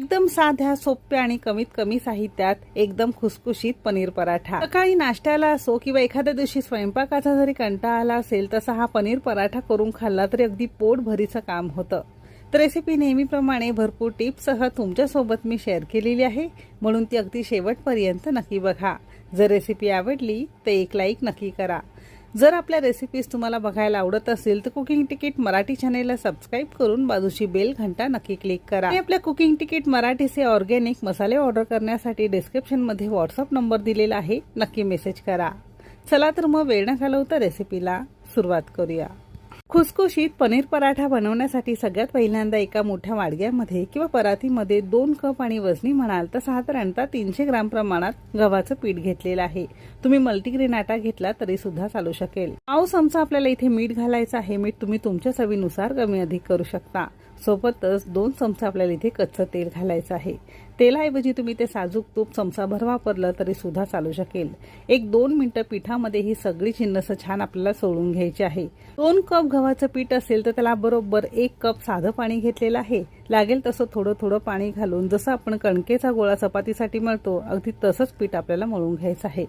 एकदम साध्या, सोप्या आणि कमीत कमी साहित्यात एकदम खुसखुशीत पनीर पराठा। सकाळी नाश्त्याला असो किंवा एखाद्या दिवशी स्वयंपाकाचा जरी कंटाळा आला असेल तसा हा पनीर पराठा करून खाल्ला तरी अगदी पोटभरीचं काम होतं। तर रेसिपी नेहमीप्रमाणे भरपूर टिप्ससह तुमच्यासोबत मी शेअर केलेली आहे, म्हणून ती अगदी शेवटपर्यंत नक्की बघा। जर रेसिपी आवडली तर एक लाईक नक्की करा। जर आपल्या रेसिपीज तुम्हाला बघायला आवडत असेल तर कुकिंग तिकीट मराठी चॅनेलला सबस्क्राइब करून बाजूची बेल घंटा नक्की क्लिक करा। आणि आपल्या कुकिंग तिकीट मराठीचे ऑर्गॅनिक मसाले ऑर्डर करण्यासाठी डिस्क्रिप्शन मध्ये व्हॉट्सअप नंबर दिलेला आहे, नक्की मेसेज करा। चला तर मग वेळ न घालवता रेसिपीला सुरुवात करूया। खुसखुशीत पनीर पराठा बनवण्यासाठी सगळ्यात पहिल्यांदा एका मोठ्या वाडग्यामध्ये किंवा परातीमध्ये 2 कप आणि वजनी म्हणाल तर साधारणतः 300 ग्राम प्रमाणात गव्हाचं पीठ घेतलेलं आहे। तुम्ही मल्टीग्रेन आटा घेतला तरी सुद्धा चालू शकेल। पाव चमचा आपल्याला इथे मीठ घालायचं आहे। मीठ तुम्ही तुमच्या चवीनुसार कमी अधिक करू शकता। सोबतच 2 चमचा आपल्याला इथे कच्चं तेल घालायचं आहे। तेलाऐवजी तुम्ही ते साजूक तूप चमचाभर वापरलं तरी सुद्धा चालू शकेल। 1-2 मिनिटं पिठामध्ये ही सगळी जिन्नस छान आपल्याला सोडून घ्यायची आहे। 2 कप गव्हाचं पीठ असेल तर त्याला बरोबर 1 कप साधं पाणी घेतलेलं आहे। लागेल तसं थोडं थोडं पाणी घालून जसं आपण कणकेचा गोळा चपातीसाठी मळतो अगदी तसंच पीठ आपल्याला मळून घ्यायचं आहे।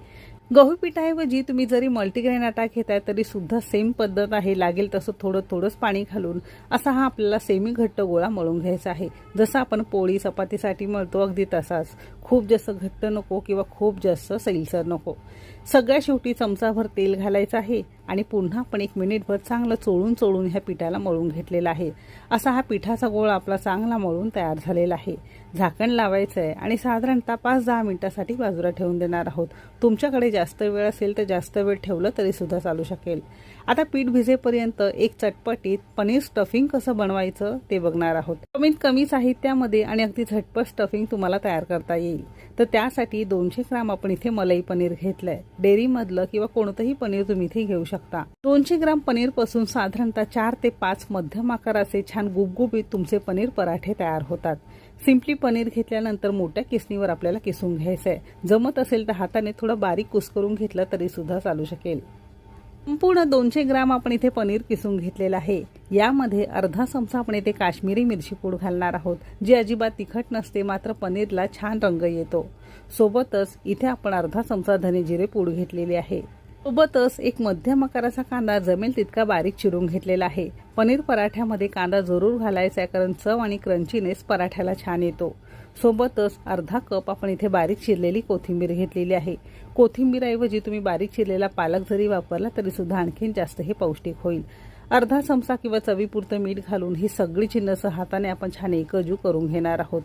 गहू पिठाऐवजी तुम्ही जरी मल्टीग्रेन आटा घेताय तरी सुद्धा सेम पद्धत आहे। लागेल तसं थोडं थोडंच पाणी घालून असा हा आपल्याला सेमी घट्ट गोळा मळून घ्यायचा आहे। जसं आपण पोळी चपातीसाठी मळतो अगदी तसाच। खूप जास्त घट्ट नको किंवा खूप जास्त सैलसर नको। सगळ्या शेवटी चमचाभर तेल घालायचं आहे आणि पुन्हा आपण 1 मिनिटभर चांगलं चोळून ह्या पिठाला मळून घेतलेला आहे। असा हा पिठाचा गोळा आपला चांगला मळून तयार झालेला आहे। झाकण लावायचं आहे आणि साधारणतः 5-10 मिनिटांसाठी बाजूला ठेवून देणार आहोत। तुमच्याकडे जास्त वेळ असेल तर जास्त वेळ ठेवलं तरी सुद्धा चालू शकेल। आता पीठ भिजेपर्यंत एक चटपटीत पनीर स्टफिंग कसं बनवायचं ते बघणार आहोत। कमीत कमी साहित्यामध्ये आणि अगदी झटपट स्टफिंग तुम्हाला तयार करता येईल। तर त्यासाठी 200 ग्राम आपण इथे मलाई पनीर घेतलंय। डेअरी मधलं किंवा कोणतंही पनीर तुम्ही इथे घेऊ शकता। 200 ग्राम पनीर पासून साधारणतः 4 ते 5 मध्यम आकाराचे छान गुबगुबीत तुमचे पनीर पराठे तयार होतात। सिंपली पनीर घेतल्यानंतर मोठ्या किसणीवर आपल्याला किसून घ्यायचंय। जमत असेल तर हाताने थोडं बारीक कुस्करून घेतलं तरी सुद्धा चालू शकेल। संपूर्ण 200 ग्राम आपण इथे पनीर किसून घेतलेलं आहे। यामध्ये अर्धा चमचा आपण इथे काश्मीरी मिरची पूड घालणार आहोत, जी अजिबात तिखट नसते, मात्र पनीरला छान रंग येतो। सोबतच इथे आपण अर्धा चमचा धने जिरे पूड घेतलेली आहे। सोबतच एक मध्यम आकाराचा कांदा जमेल तितका बारीक चिरून घेतलेला आहे। पनीर पराठ्यामध्ये कांदा जरूर घालायचा आहे, कारण चव आणि क्रंचीनेस पराठ्याला छान येतो। सोबतच अर्धा कप आपण इथे बारीक चिरलेली कोथिंबीर घेतलेली आहे। कोथिंबीरऐवजी तुम्ही बारीक चिरलेला पालक जरी वापरला तरी सुद्धा आणखीन जास्त हे पौष्टिक होईल। अर्धा चमचा किंवा चवीपुरतं मीठ घालून ही सगळी जिन्नस हाताने आपण छान एकजीव करून घेणार आहोत।